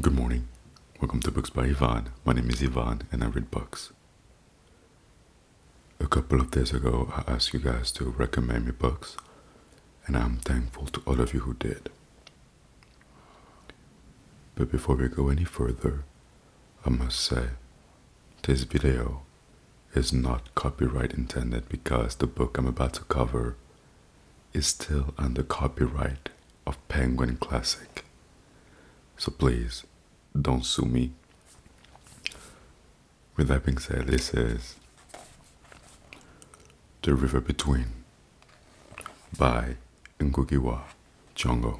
Good morning. Welcome to Books by Ivan. My name is Ivan and I read books. A couple of days ago, I asked you guys to recommend me books, and I'm thankful to all of you who did. But before we go any further, I must say, this video is not copyright intended because the book I'm about to cover is still under copyright of Penguin Classic. So please, don't sue me. With that being said, this is The River Between by Ngugi wa Thiong'o.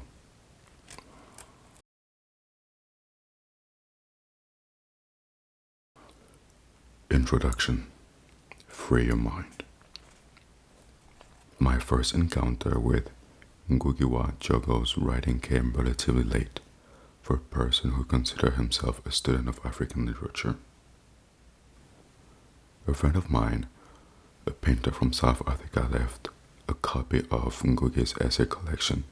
Introduction. Free your mind. My first encounter with Ngugi wa Thiong'o's writing came relatively late for a person who considered himself a student of African literature. A friend of mine, a painter from South Africa, left a copy of Ngugi's essay collection,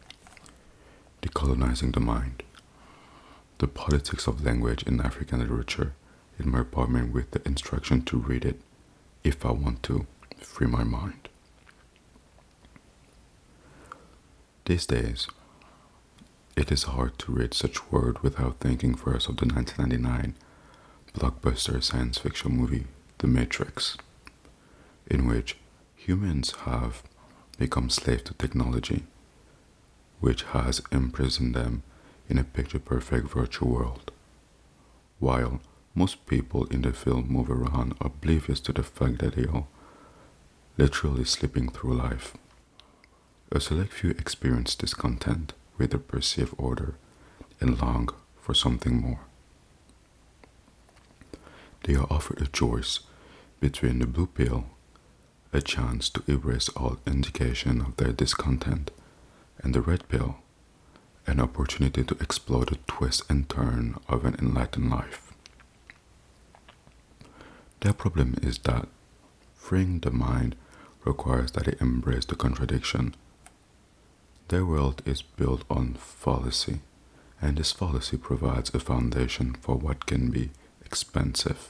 Decolonizing the Mind, The Politics of Language in African Literature, in my apartment with the instruction to read it if I want to free my mind. These days, it is hard to read such word without thinking first of the 1999 blockbuster science fiction movie, The Matrix, in which humans have become slaves to technology, which has imprisoned them in a picture-perfect virtual world, while most people in the film move around oblivious to the fact that they are literally slipping through life. A select few experience discontent with the perceived order and long for something more. They are offered a choice between the blue pill, a chance to erase all indication of their discontent, and the red pill, an opportunity to explore the twist and turn of an enlightened life. Their problem is that freeing the mind requires that they embrace the contradiction. Their world is built on fallacy, and this fallacy provides a foundation for what can be expensive,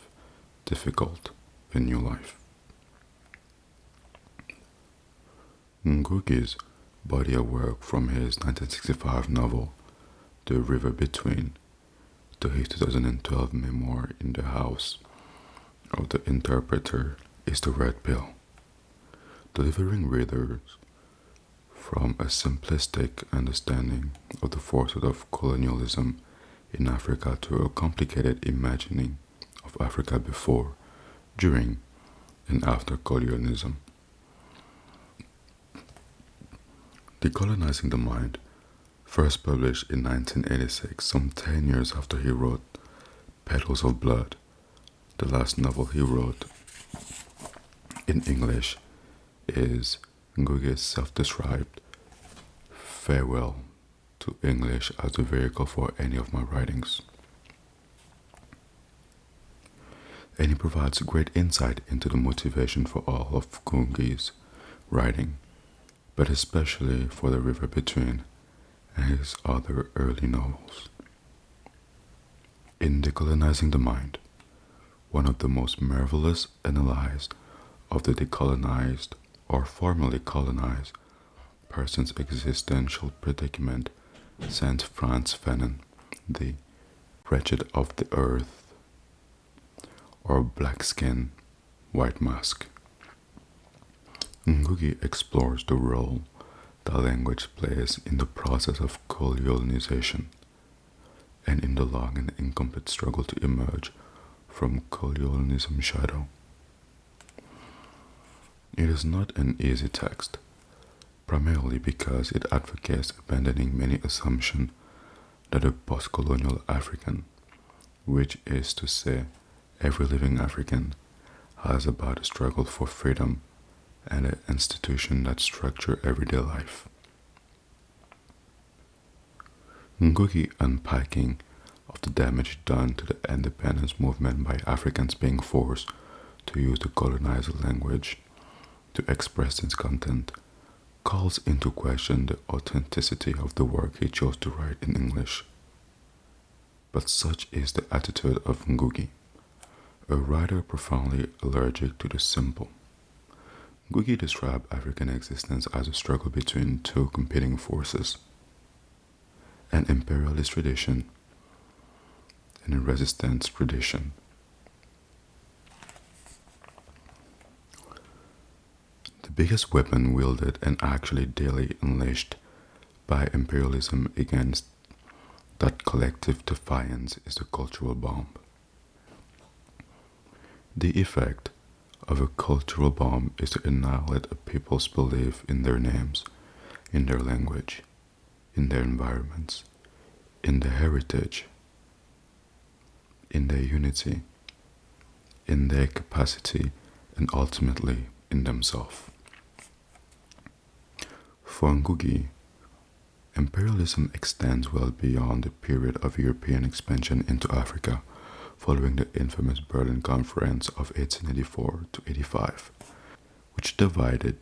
difficult, in new life. Ngugi's body of work, from his 1965 novel, The River Between, to his 2012 memoir, In the House of the Interpreter, is the red pill, delivering readers from a simplistic understanding of the forces of colonialism in Africa to a complicated imagining of Africa before, during, and after colonialism. Decolonizing the Mind, first published in 1986, some 10 years after he wrote Petals of Blood, the last novel he wrote in English, is Ngugi's self-described farewell to English as the vehicle for any of my writings. And he provides great insight into the motivation for all of Ngugi's writing, but especially for The River Between and his other early novels. In Decolonizing the Mind, one of the most marvelous analyses of the decolonized or formerly colonized person's existential predicament sent Frantz Fanon, the Wretched of the Earth, or Black Skin, White Mask. Ngugi explores the role that language plays in the process of colonialization and in the long and incomplete struggle to emerge from colonialism's shadow. It is not an easy text, primarily because it advocates abandoning many assumptions that a post-colonial African, which is to say every living African, has about a struggle for freedom and an institution that structure everyday life. Ngugi unpacking of the damage done to the independence movement by Africans being forced to use the colonizer language to express its content calls into question the authenticity of the work he chose to write in English. but such is the attitude of Ngugi, a writer profoundly allergic to the simple. Ngugi described African existence as a struggle between two competing forces, an imperialist tradition and a resistance tradition. The biggest weapon wielded and actually daily unleashed by imperialism against that collective defiance is the cultural bomb. The effect of a cultural bomb is to annihilate a people's belief in their names, in their language, in their environments, in their heritage, in their unity, in their capacity, and ultimately in themselves. For Ngugi, imperialism extends well beyond the period of European expansion into Africa following the infamous Berlin Conference of 1884 to 85, which divided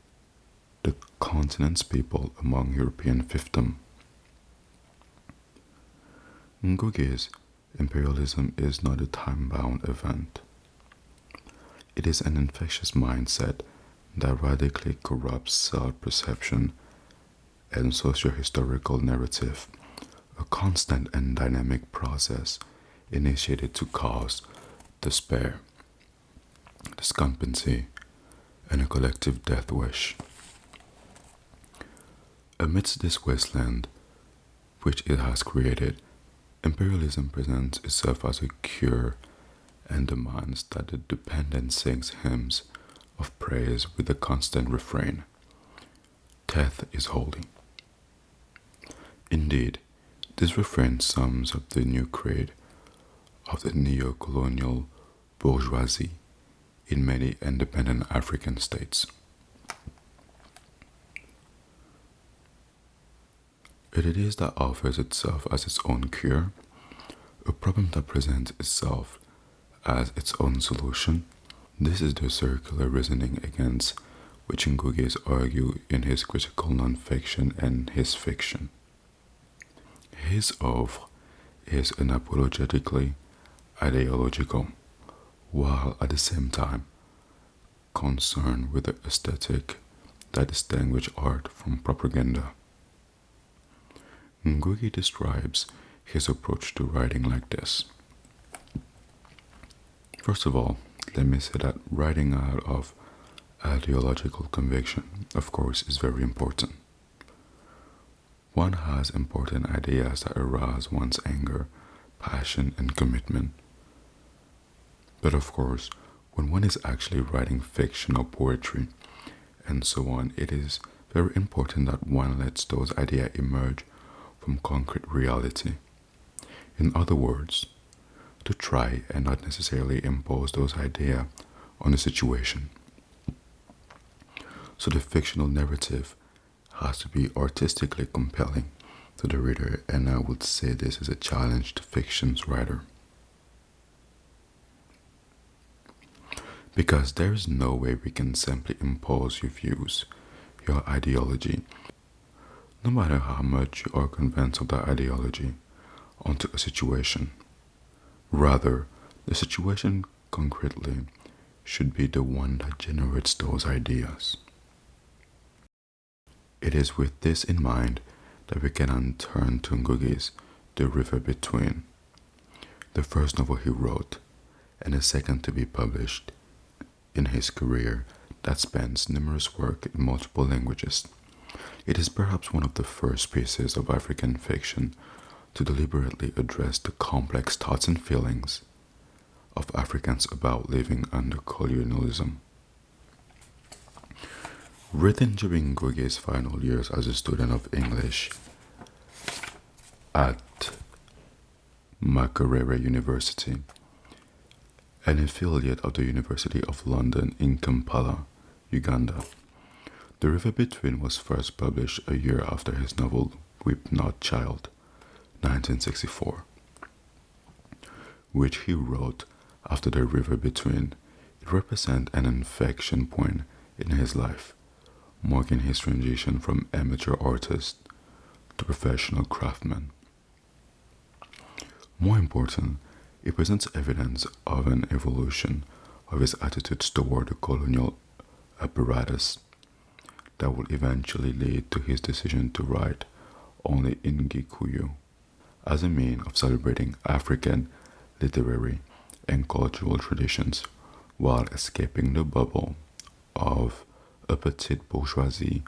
the continent's people among European fiefdom. Ngugi's imperialism is not a time-bound event. It is an infectious mindset that radically corrupts self-perception and socio-historical narrative, a constant and dynamic process initiated to cause despair, despondency, and a collective death wish. Amidst this wasteland which it has created, imperialism presents itself as a cure and demands that the dependent sings hymns of praise with the constant refrain, "Death is holy." Indeed, this refrain sums up the new creed of the neo-colonial bourgeoisie in many independent African states. It is that offers itself as its own cure, a problem that presents itself as its own solution. This is the circular reasoning against which Ngugi argues in his critical non-fiction and his fiction. His oeuvre is unapologetically ideological, while at the same time concerned with the aesthetic that distinguishes art from propaganda. Ngugi describes his approach to writing like this. First of all, let me say that writing out of ideological conviction, of course, is very important. One has important ideas that arouse one's anger, passion, and commitment. But of course, when one is actually writing fiction or poetry, and so on, it is very important that one lets those ideas emerge from concrete reality. In other words, to try and not necessarily impose those ideas on a situation. So the fictional narrative has to be artistically compelling to the reader, and I would say this is a challenge to fiction's writer. Because there is no way we can simply impose your views, your ideology, no matter how much you are convinced of that ideology, onto a situation. Rather, the situation concretely should be the one that generates those ideas. It is with this in mind that we can turn to Ngugi's The River Between, the first novel he wrote, and the second to be published in his career that spans numerous work in multiple languages. It is perhaps one of the first pieces of African fiction to deliberately address the complex thoughts and feelings of Africans about living under colonialism. Written during Ngugi's final years as a student of English at Makerere University, an affiliate of the University of London in Kampala, Uganda. The River Between was first published a year after his novel Weep Not Child, 1964, which he wrote after The River Between. It represents an inflection point in his life, marking his transition from amateur artist to professional craftsman. More important, it presents evidence of an evolution of his attitudes toward the colonial apparatus that will eventually lead to his decision to write only in Gikuyu as a means of celebrating African literary and cultural traditions while escaping the bubble of a petite bourgeoisie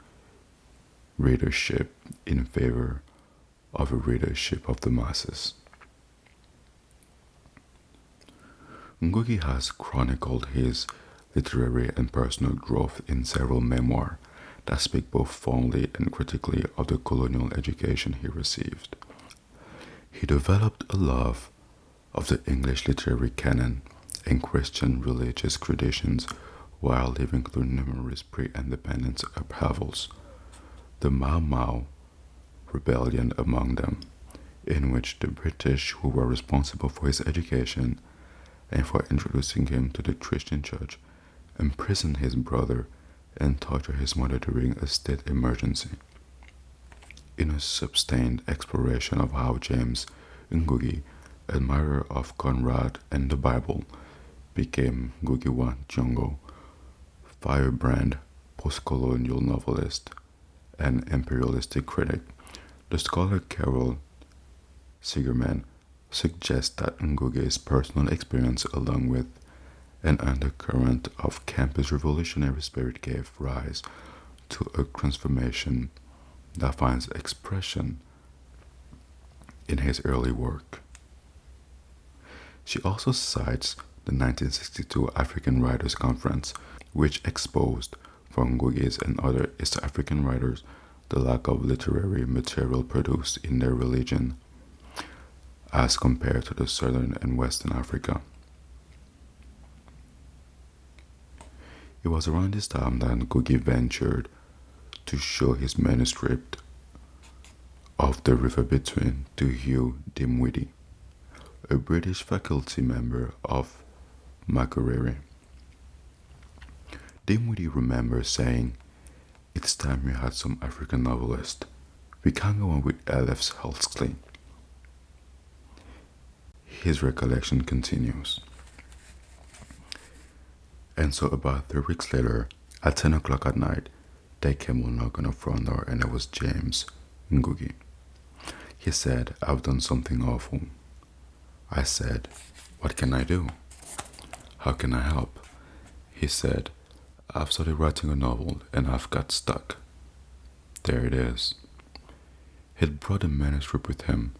readership in favor of a readership of the masses. Ngugi has chronicled his literary and personal growth in several memoirs that speak both fondly and critically of the colonial education he received. He developed a love of the English literary canon and Christian religious traditions while living through numerous pre-independence upheavals, the Mau Mau rebellion among them, in which the British, who were responsible for his education and for introducing him to the Christian church, imprisoned his brother and tortured his mother during a state emergency. In a sustained exploration of how James Ngugi, admirer of Conrad and the Bible, became Ngugi wa Thiong'o, firebrand post-colonial novelist and imperialistic critic, the scholar Carol Sigerman suggests that Ngugi's personal experience, along with an undercurrent of campus revolutionary spirit, gave rise to a transformation that finds expression in his early work. She also cites the 1962 African Writers' Conference, which exposed for Ngugi's and other East African writers the lack of literary material produced in their religion as compared to the Southern and Western Africa. It was around this time that Ngugi ventured to show his manuscript of The River Between to Hugh Dimwitty, a British faculty member of Makerere. Dimwitty remembers saying, "It's time we had some African novelist. We can't go on with L.F. Huxley." His recollection continues. And so about 3 weeks later, at 10 o'clock at night, they came on knock on the front door and it was James Ngugi. He said, "I've done something awful." I said, "What can I do? How can I help?" He said, "I've started writing a novel and I've got stuck." There it is. He'd brought a manuscript with him,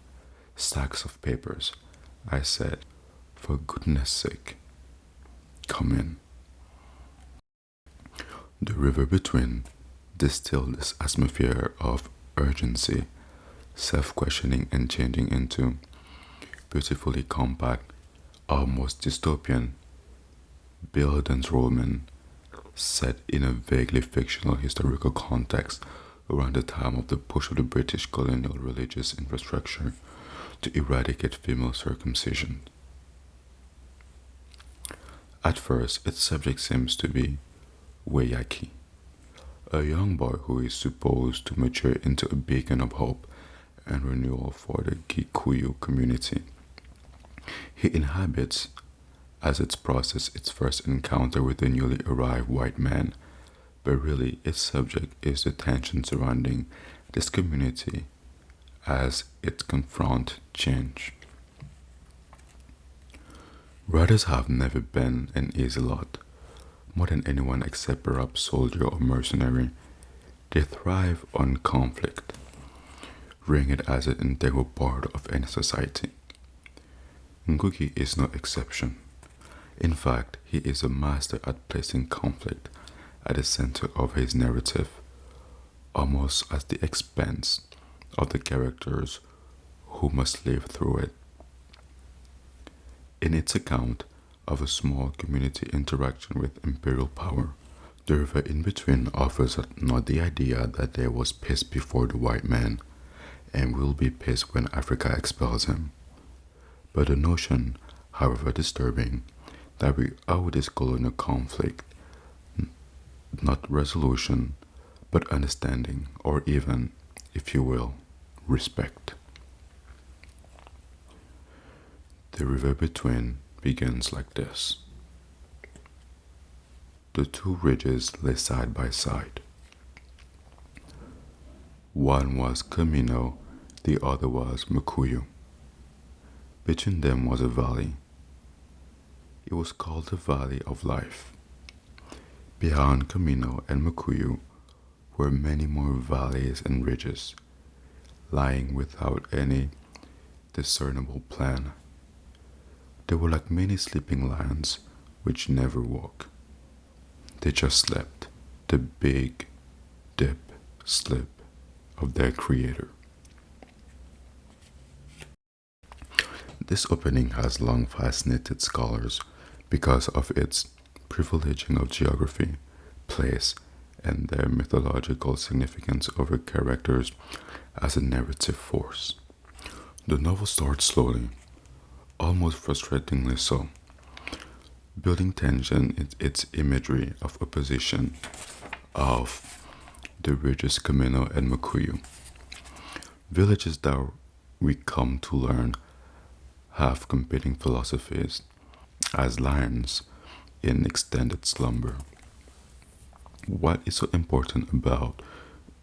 stacks of papers. I said, "For goodness sake, come in." The River Between distilled this atmosphere of urgency, self-questioning, and changing into beautifully compact, almost dystopian Bildungsroman set in a vaguely fictional historical context around the time of the push of the British colonial religious infrastructure to eradicate female circumcision. At first, its subject seems to be Weyaki, a young boy who is supposed to mature into a beacon of hope and renewal for the Gikuyu community. He inhabits, as it processes its first encounter with the newly arrived white man, but really its subject is the tension surrounding this community as it confronts change. Writers have never been an easy lot. More than anyone except perhaps soldier or mercenary, they thrive on conflict, viewing it as an integral part of any society. Ngugi is no exception. In fact, he is a master at placing conflict at the center of his narrative, almost at the expense of the characters who must live through it. In its account of a small community interaction with imperial power, the River in Between offers not the idea that there was peace before the white man and will be peace when Africa expels him, but the notion, however disturbing, that we owe this colonial conflict not resolution, but understanding, or even, if you will, respect. The river between begins like this. The two ridges lay side by side. One was Camino, the other was Mukuyu. Between them was a valley. It was called the Valley of Life. Behind Camino and Mukuyu were many more valleys and ridges, lying without any discernible plan. They were like many sleeping lions which never woke. They just slept, the big dip, slip of their creator. This opening has long fascinated scholars because of its privileging of geography, place, and their mythological significance over characters as a narrative force. The novel starts slowly, almost frustratingly so, building tension in its imagery of opposition of the ridges Camino and Mukuyu, villages that we come to learn have competing philosophies as lions in extended slumber. What is so important about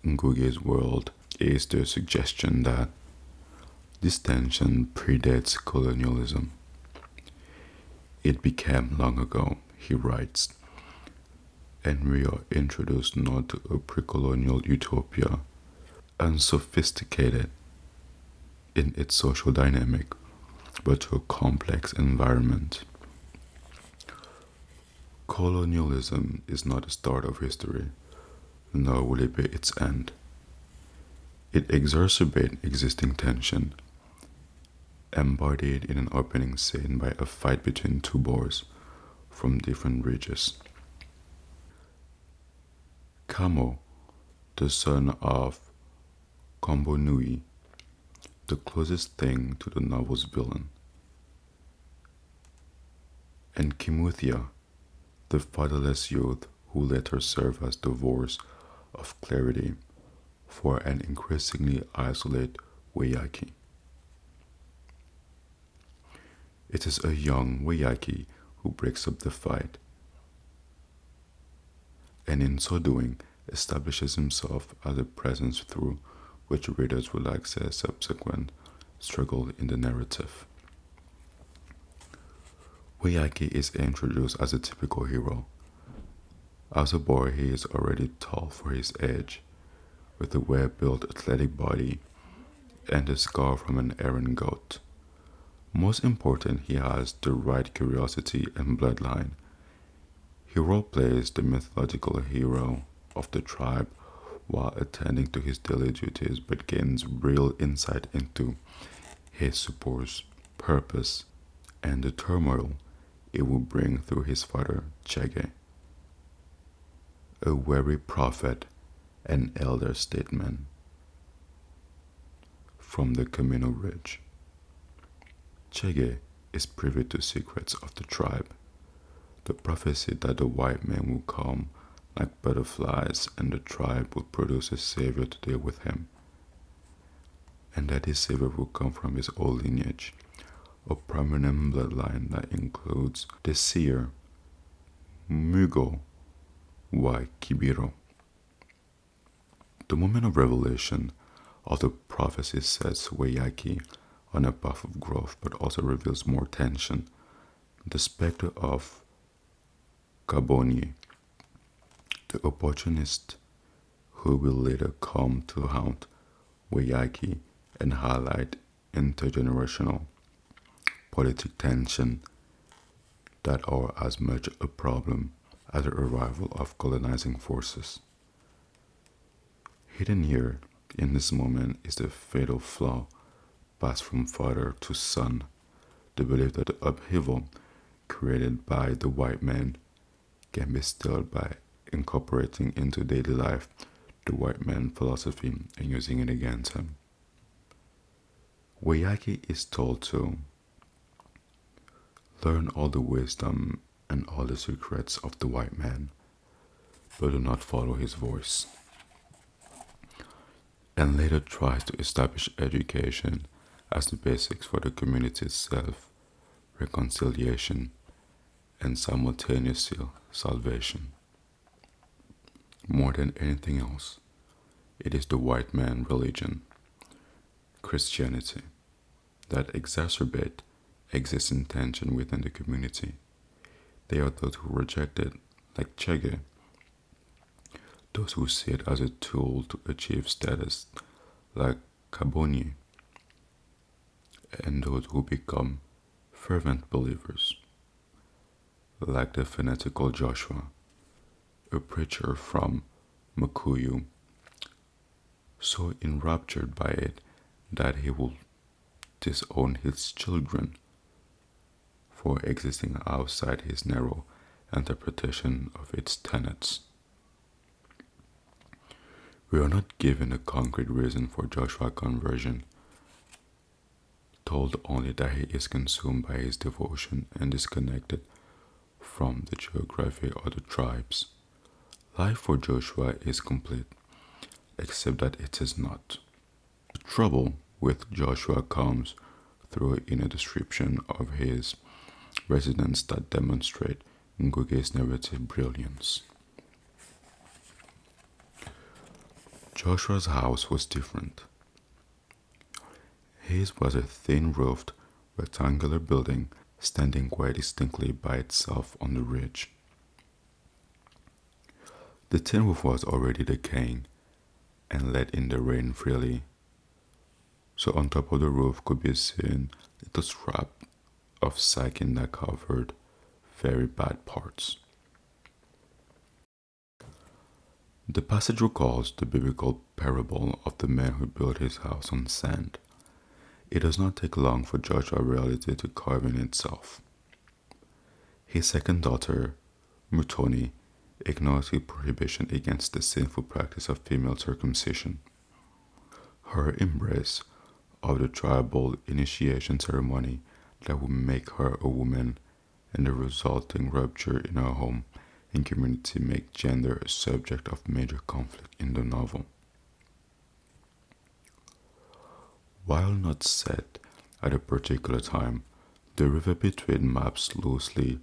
Ngugi's world is the suggestion that this tension predates colonialism. It began long ago, he writes, and we are introduced not to a pre-colonial utopia, unsophisticated in its social dynamic, but to a complex environment. Colonialism is not the start of history, nor will it be its end. It exacerbates existing tension, embodied in an opening scene by a fight between two boys from different ridges. Kamo, the son of Kombo Nui, the closest thing to the novel's villain, and Kimuthia, the fatherless youth who later served as the voice of clarity for an increasingly isolated Weyaki. It is a young Weyaki who breaks up the fight, and in so doing establishes himself as a presence through which readers will access subsequent struggle in the narrative. Weyaki is introduced as a typical hero. As a boy, he is already tall for his age, with a well-built athletic body and a scar from an errant goat. Most important, he has the right curiosity and bloodline. He role-plays the mythological hero of the tribe while attending to his daily duties, but gains real insight into his support's purpose and the turmoil it will bring through his father, Chege, a wary prophet and elder statesman from the Camino Ridge. Chege is privy to secrets of the tribe, the prophecy that the white men will come like butterflies and the tribe will produce a savior to deal with him, and that his savior will come from his old lineage, a prominent bloodline that includes the seer Mugo wa Kibiro. The moment of revelation of the prophecy sets Weyaki on a path of growth, but also reveals more tension. The specter of Kabonye, the opportunist who will later come to haunt Weyaki and highlight intergenerational politic tension that are as much a problem as the arrival of colonizing forces. Hidden here in this moment is the fatal flaw passed from father to son, the belief that the upheaval created by the white man can be stilled by incorporating into daily life the white man philosophy and using it against him. Weyaki is told to learn all the wisdom and all the secrets of the white man, but do not follow his voice. And later tries to establish education as the basics for the community itself, reconciliation, and simultaneously salvation. More than anything else, it is the white man religion, Christianity, that exacerbate existing tension within the community. They are those who reject it, like Chege, those who see it as a tool to achieve status, like Kabonyi, and those who become fervent believers, like the fanatical Joshua, a preacher from Makuyu, so enraptured by it that he will disown his children for existing outside his narrow interpretation of its tenets. We are not given a concrete reason for Joshua's conversion, told only that he is consumed by his devotion and disconnected from the geography or the tribes. Life for Joshua is complete, except that it is not. The trouble with Joshua comes through in a description of his residence that demonstrate Ngugi's narrative brilliance. Joshua's house was different. His was a thin-roofed, rectangular building standing quite distinctly by itself on the ridge. The tin roof was already decaying and let in the rain freely, so on top of the roof could be seen little scrap of sacking that covered very bad parts. The passage recalls the biblical parable of the man who built his house on sand. It does not take long for Joshua's reality to carve in itself. His second daughter, Mutoni, ignores the prohibition against the sinful practice of female circumcision. Her embrace of the tribal initiation ceremony that would make her a woman and the resulting rupture in her home and community make gender a subject of major conflict in the novel. While not set at a particular time, the River Between maps loosely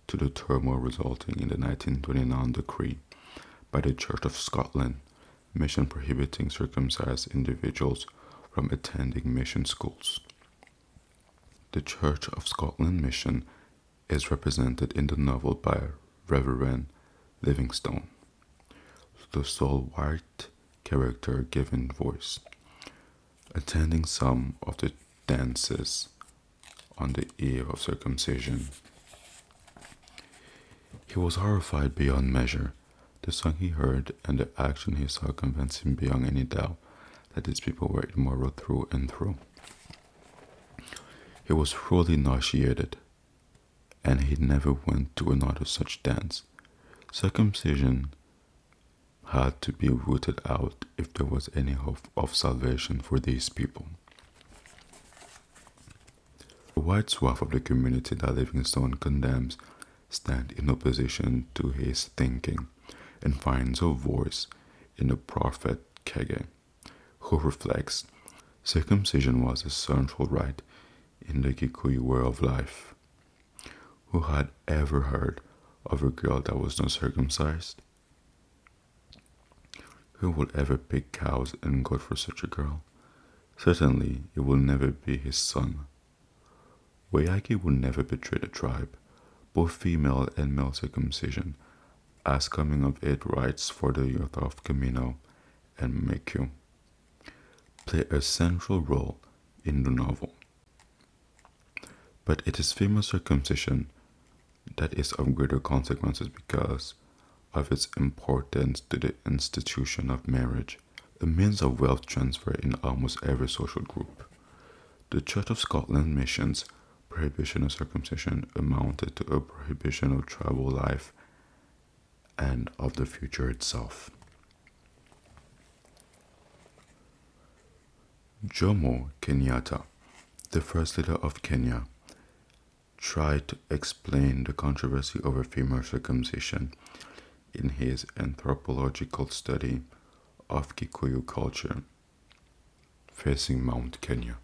to the turmoil resulting in the 1929 decree by the Church of Scotland mission prohibiting circumcised individuals from attending mission schools. The Church of Scotland mission is represented in the novel by Reverend Livingstone, the sole white character given voice, attending some of the dances on the eve of circumcision. He was horrified beyond measure. The song he heard and the action he saw convinced him beyond any doubt that these people were immoral through and through. He was thoroughly nauseated, and he never went to another such dance. Circumcision had to be rooted out if there was any hope of salvation for these people. The white swath of the community that Livingstone condemns stand in opposition to his thinking and finds a voice in the prophet Kege, who reflects circumcision was a central rite in the Kikuyu way of life. Who had ever heard of a girl that was not circumcised? Who will ever pick cows and goat for such a girl? Certainly, it will never be his son. Wayaki will never betray the tribe, both female and male circumcision, as coming of age rites for the youth of Camino and Mekyu play a central role in the novel. But it is female circumcision that is of greater consequences because of its importance to the institution of marriage, a means of wealth transfer in almost every social group. The Church of Scotland mission's prohibition of circumcision amounted to a prohibition of tribal life and of the future itself. Jomo Kenyatta, the first leader of Kenya, tried to explain the controversy over female circumcision in his anthropological study of Kikuyu culture, Facing Mount Kenya.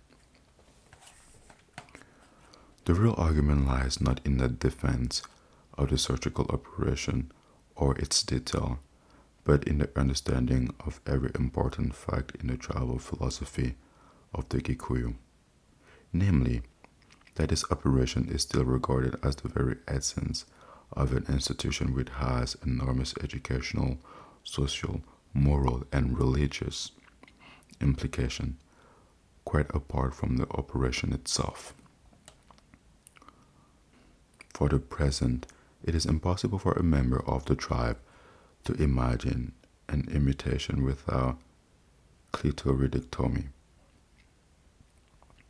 The real argument lies not in the defense of the surgical operation or its detail, but in the understanding of every important fact in the tribal philosophy of the Gikuyu, namely, that this operation is still regarded as the very essence of an institution which has enormous educational, social, moral, and religious implication, quite apart from the operation itself. For the present, it is impossible for a member of the tribe to imagine an imitation without clitoridectomy.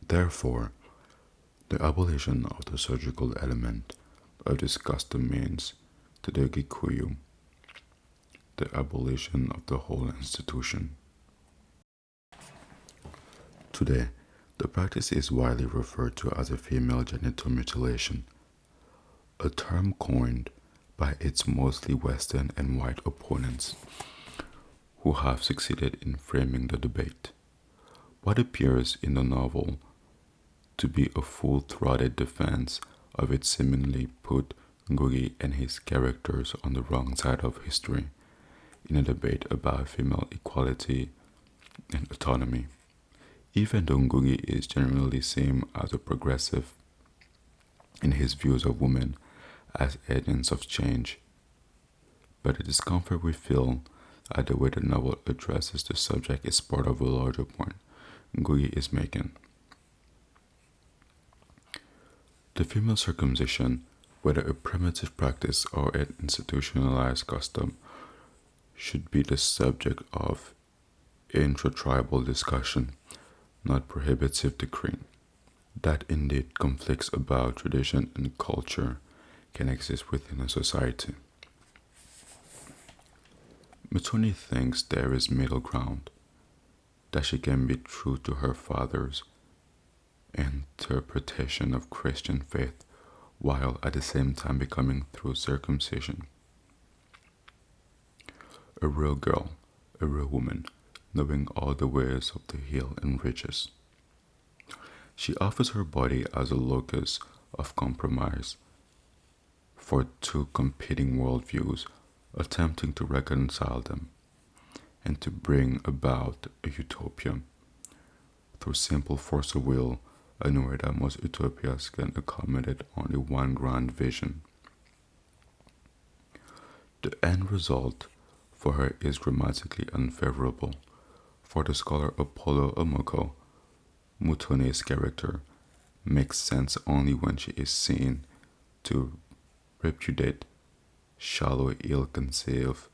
Therefore, the abolition of the surgical element of this custom means, to the Gikuyu, the abolition of the whole institution. Today, the practice is widely referred to as a female genital mutilation, a term coined by its mostly Western and white opponents, who have succeeded in framing the debate. What appears in the novel to be a full-throated defense of it seemingly put Ngugi and his characters on the wrong side of history in a debate about female equality and autonomy. Even though Ngugi is generally seen as a progressive in his views of women as agents of change, but the discomfort we feel at the way the novel addresses the subject is part of a larger point Ngugi is making. The female circumcision, whether a primitive practice or an institutionalized custom, should be the subject of intra-tribal discussion, not prohibitive decree. That indeed conflicts about tradition and culture can exist within a society. Mutoni thinks there is middle ground, that she can be true to her father's interpretation of Christian faith while at the same time becoming through circumcision a real girl, a real woman, knowing all the ways of the hill and ridges. She offers her body as a locus of compromise for two competing worldviews, attempting to reconcile them and to bring about a utopia. Through simple force of will, a way that most utopias can accommodate only one grand vision. The end result for her is grammatically unfavorable. For the scholar Apollo Omoko, Mutoni's character makes sense only when she is seen to repudiate shallow, ill-conceived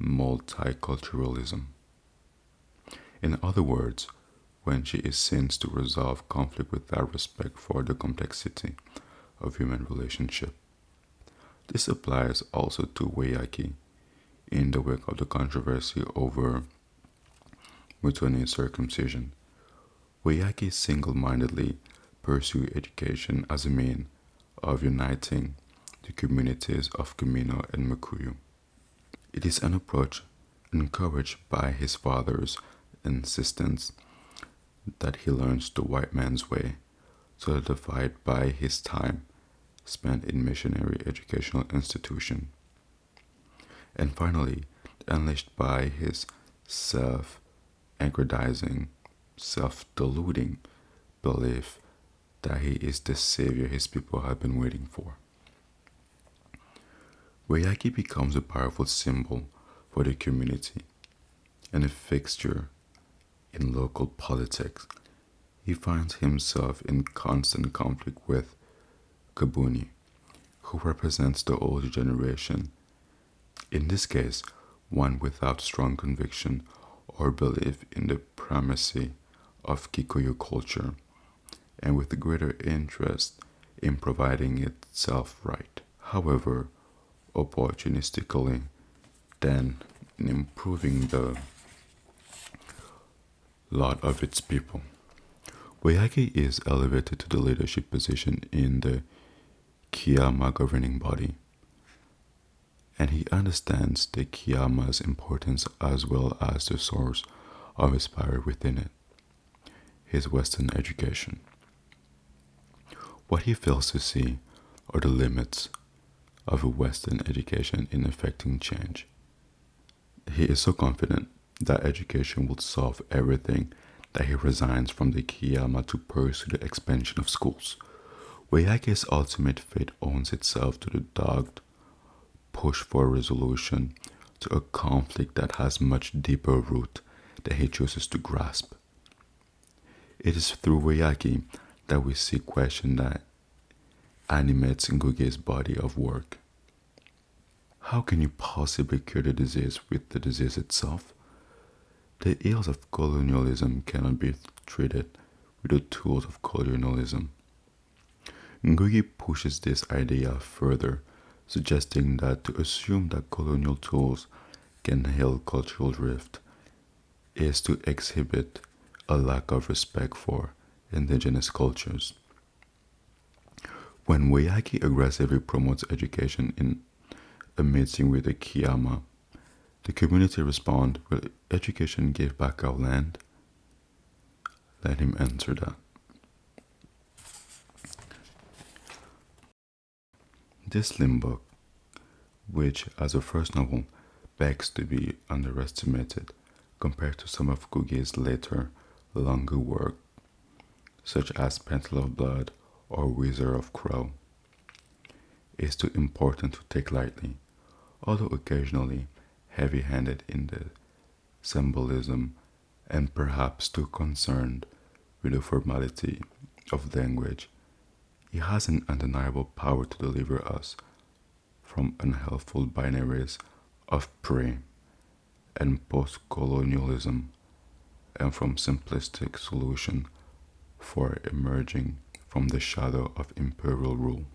multiculturalism. In other words, when she is seen to resolve conflict without respect for the complexity of human relationship. This applies also to Weyaki in the wake of the controversy over Mutoni's circumcision. Weyaki single-mindedly pursue education as a means of uniting the communities of Camino and Makuyu. It is an approach encouraged by his father's insistence that he learns the white man's way, solidified by his time spent in missionary educational institution, and finally unleashed by his self-aggrandizing, self-deluding belief that he is the savior his people have been waiting for. Weyaki becomes a powerful symbol for the community and a fixture in local politics. He finds himself in constant conflict with Kabuni, who represents the older generation, in this case, one without strong conviction or belief in the primacy of Kikuyu culture, and with greater interest in providing itself right, however opportunistically, than in improving the lot of its people. Weyaki is elevated to the leadership position in the Kiyama governing body, and he understands the Kiyama's importance as well as the source of his power within it, his Western education. What he fails to see are the limits of a Western education in effecting change. He is so confident that education will solve everything that he resigns from the Kiyama to pursue the expansion of schools. Wayaki's ultimate fate owns itself to the dogged push for a resolution to a conflict that has much deeper root that he chooses to grasp. It is through Wayaki that we see question that animates Ngugi's body of work. How can you possibly cure the disease with the disease itself? The ills of colonialism cannot be treated with the tools of colonialism. Ngugi pushes this idea further, suggesting that to assume that colonial tools can heal cultural drift is to exhibit a lack of respect for indigenous cultures. When Wayaki aggressively promotes education in a meeting with the Kiyama, the community respond, "Will education give back our land?" Let him answer that. This slim book, which as a first novel begs to be underestimated compared to some of Ngugi's later, longer work, such as Pencil of Blood or Wizard of Crow, is too important to take lightly, although occasionally heavy-handed in the symbolism and perhaps too concerned with the formality of language. He has an undeniable power to deliver us from unhelpful binaries of prey and post-colonialism and from simplistic solution for emerging from the shadow of imperial rule.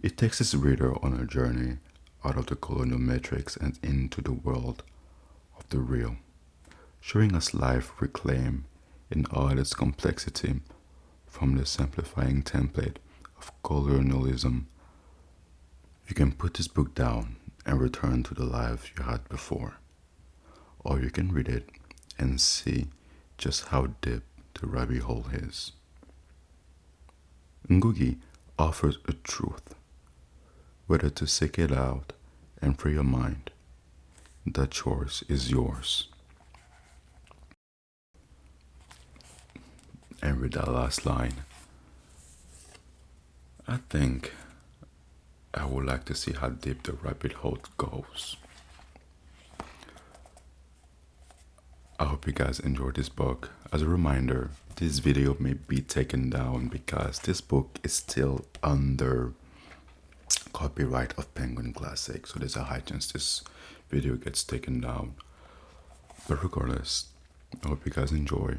It takes its reader on a journey out of the colonial matrix and into the world of the real, showing us life reclaimed in all its complexity from the simplifying template of colonialism. You can put this book down and return to the life you had before, or you can read it and see just how deep the rabbit hole is. Ngugi offers a truth, whether to seek it out and free your mind. The choice is yours. And with that last line, I think I would like to see how deep the rabbit hole goes. I hope you guys enjoyed this book. As a reminder, this video may be taken down because this book is still under copyright of Penguin Classic, so there's a high chance this video gets taken down. But regardless, I hope you guys enjoy.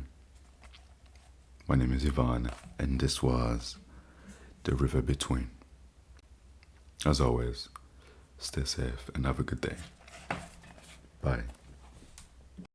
My name is Ivan, and this was The River Between. As always, stay safe and have a good day. Bye.